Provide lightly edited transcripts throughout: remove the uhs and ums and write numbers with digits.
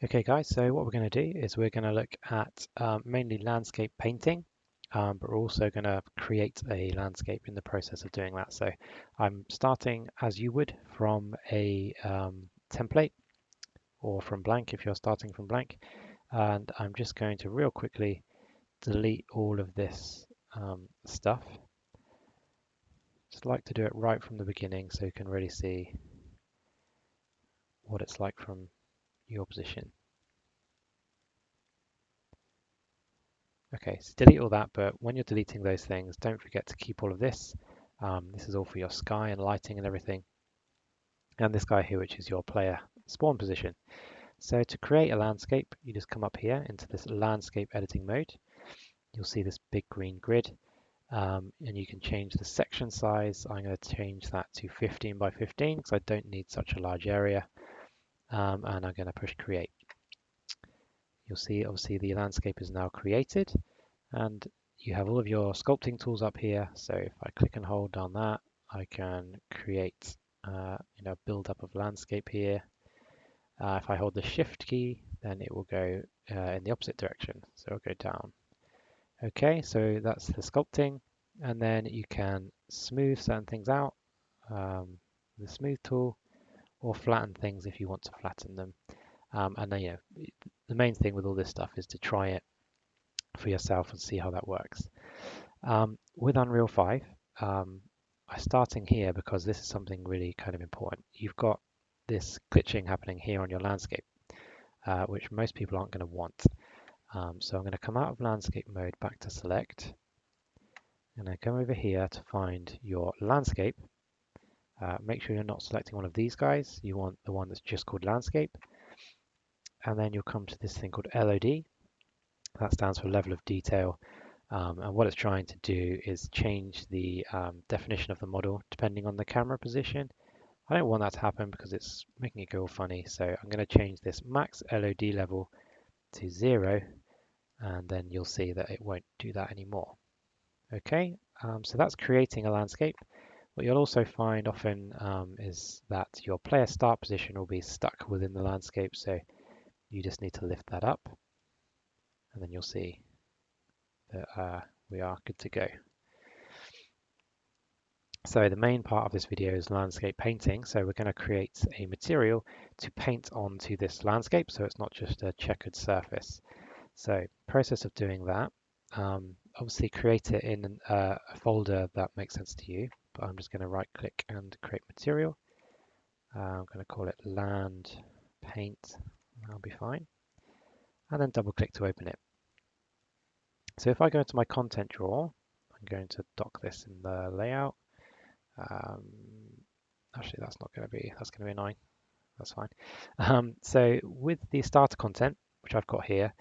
Okay guys, so what we're going to do is we're going to look at mainly landscape painting, but we're also going to create a landscape in the process of doing that. So I'm starting as you would from a template or from blank if you're starting from blank, and I'm just going to real quickly delete all of this stuff. Just like to do it right from the beginning so you can really see what it's like from your position. Okay, so delete all that, but when you're deleting those things, don't forget to keep all of this. This is all for your sky and lighting and everything. And this guy here, which is your player spawn position. So to create a landscape, you just come up here into this landscape editing mode. You'll see this big green grid, and you can change the section size. I'm going to change that to 15 by 15 because I don't need such a large area. And I'm going to push create. You'll see obviously the landscape is now created. And you have all of your sculpting tools up here. So if I click and hold on that, I can create build up of landscape here. If I hold the shift key, then it will go in the opposite direction. So it'll go down. Okay, so that's the sculpting. And then you can smooth certain things out, the smooth tool, or flatten things if you want to flatten them. And then, the main thing with all this stuff is to try it for yourself and see how that works. With Unreal 5, I'm starting here because this is something really kind of important. You've got this glitching happening here on your landscape, which most people aren't going to want. So I'm going to come out of landscape mode back to select, and I come over here to find your landscape. Make sure you're not selecting one of these guys. You want the one that's just called landscape. And then you'll come to this thing called LOD. That stands for level of detail. And what it's trying to do is change the definition of the model depending on the camera position. I don't want that to happen because it's making it go all funny. So I'm going to change this max LOD level to 0, and then you'll see that it won't do that anymore. Okay, so that's creating a landscape. What you'll also find often is that your player start position will be stuck within the landscape. So you just need to lift that up, and then you'll see that we are good to go. So the main part of this video is landscape painting. So we're going to create a material to paint onto this landscape, so it's not just a checkered surface. So process of doing that, obviously create it in a folder that makes sense to you, but I'm just going to right click and create material. I'm going to call it land paint, that'll be fine. And then double click to open it. So if I go into my content drawer, I'm going to dock this in the layout. Actually, that's going to be annoying. That's fine. So with the starter content, which I've got here,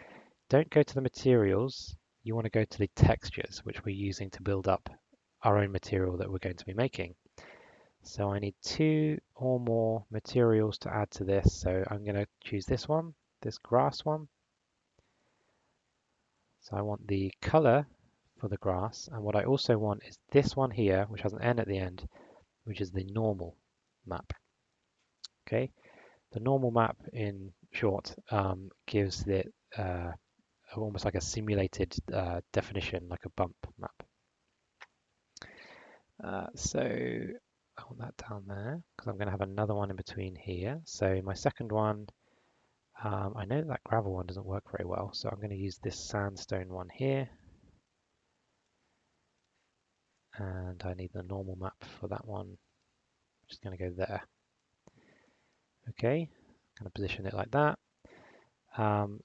don't go to the materials. You want to go to the textures, which we're using to build up our own material that we're going to be making. So I need 2 or more materials to add to this. So I'm going to choose this one, this grass one. So I want the color for the grass. And what I also want is this one here, which has an N at the end, which is the normal map. Okay, the normal map in short gives it almost like a simulated definition, like a bump map. So I want that down there because I'm going to have another one in between here. So my second one, I know that gravel one doesn't work very well, so I'm going to use this sandstone one here. And I need the normal map for that one, which is going to go there. Okay, I'm going to position it like that.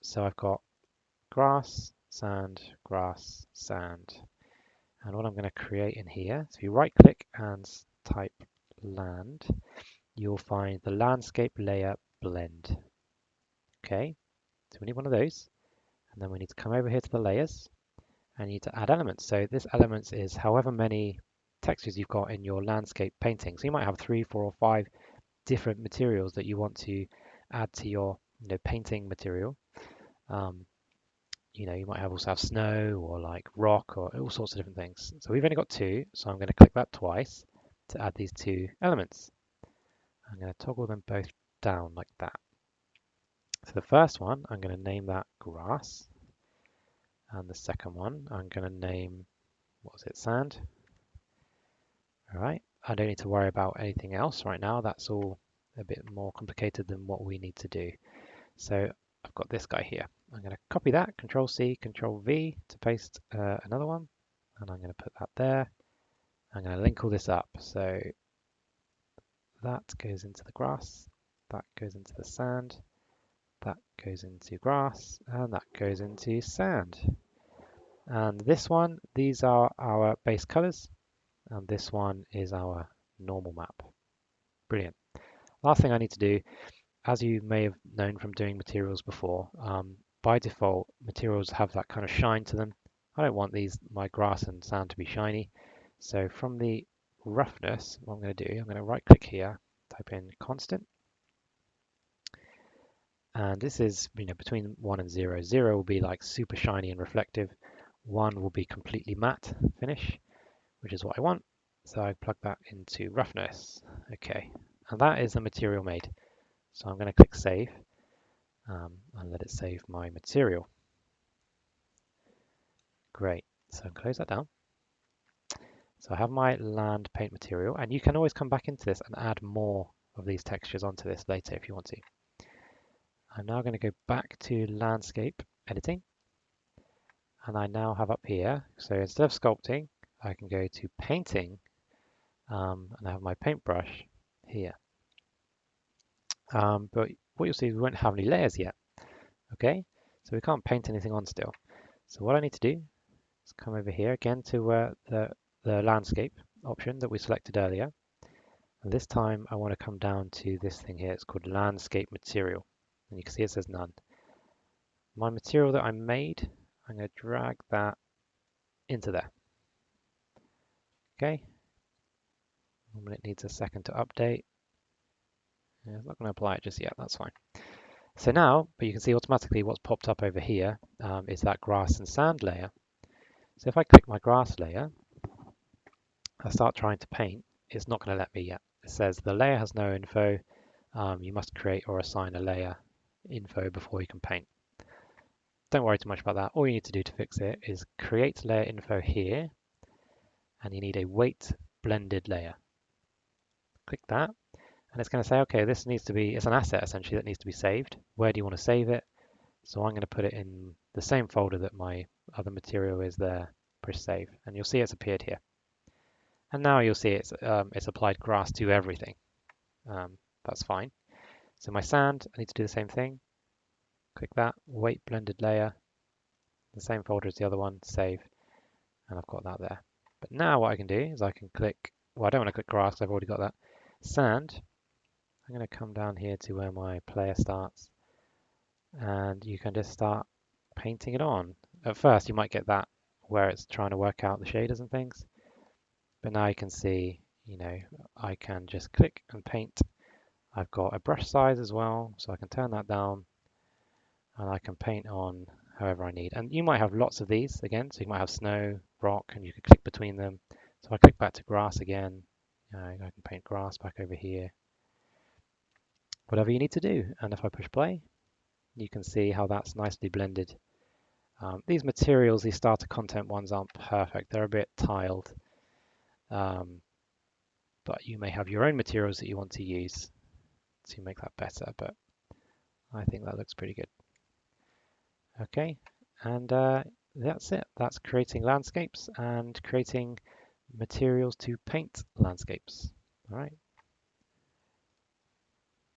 So I've got grass, sand, grass, sand. And what I'm going to create in here, so if you right click and type land, you'll find the landscape layer blend. Okay, so we need one of those. And then we need to come over here to the layers and you need to add elements. So this elements is however many textures you've got in your landscape painting. So you might have 3, 4, or 5 different materials that you want to add to your painting material. You might also have snow or like rock or all sorts of different things. So we've only got 2, so I'm going to click that twice to add these 2 elements. I'm going to toggle them both down like that. So the first one, I'm going to name that grass. And the second one, I'm going to name, what was it, sand. All right, I don't need to worry about anything else right now. That's all a bit more complicated than what we need to do. So I've got this guy here. I'm going to copy that, Control C, Control V to paste another one. And I'm going to put that there. I'm going to link all this up. So that goes into the grass, that goes into the sand, that goes into grass, and that goes into sand. And this one, these are our base colors, and this one is our normal map. Brilliant. Last thing I need to do, as you may have known from doing materials before, by default, materials have that kind of shine to them. I don't want my grass and sand to be shiny. So from the roughness, what I'm going to do, I'm going to right click here, type in constant. And this is, between 1 and 0. 0 will be like super shiny and reflective. 1 will be completely matte finish, which is what I want. So I plug that into roughness. Okay, and that is the material made. So I'm going to click save and let it save my material. Great, so close that down. So I have my land paint material, and you can always come back into this and add more of these textures onto this later if you want to. I'm now going to go back to landscape editing, and I now have up here, so instead of sculpting, I can go to painting, and I have my paintbrush here. But what you'll see, we won't have any layers yet. Okay, so we can't paint anything on still. So what I need to do is come over here again to the landscape option that we selected earlier. And this time I want to come down to this thing here. It's called landscape material. And you can see it says none. My material that I made, I'm going to drag that into there. Okay. Normally it needs a second to update. Yeah, it's not going to apply it just yet. That's fine. So now, but you can see automatically what's popped up over here is that grass and sand layer. So if I click my grass layer, I start trying to paint, it's not going to let me yet. It says the layer has no info. You must create or assign a layer info before you can paint. Don't worry too much about that. All you need to do to fix it is create layer info here, and you need a weight blended layer. Click that, and it's going to say, okay, this needs to be, it's an asset essentially that needs to be saved. Where do you want to save it? So I'm going to put it in the same folder that my other material is there. Push save, and you'll see it's appeared here. And now you'll see it's applied grass to everything. That's fine. So my sand, I need to do the same thing. Click that, weight blended layer, the same folder as the other one, save, and I've got that there. But now what I can do is I can click, well, I don't want to click grass because I've already got that. Sand, I'm going to come down here to where my player starts, and you can just start painting it on. At first you might get that where it's trying to work out the shaders and things, but now you can see, I can just click and paint. I've got a brush size as well, so I can turn that down and I can paint on however I need. And you might have lots of these again, so you might have snow, rock, and you can click between them. So I click back to grass again, I can paint grass back over here. Whatever you need to do. And if I push play, you can see how that's nicely blended. These materials, these starter content ones aren't perfect. They're a bit tiled. But you may have your own materials that you want to use to make that better, but I think that looks pretty good. Okay, and that's it. That's creating landscapes and creating materials to paint landscapes. All right.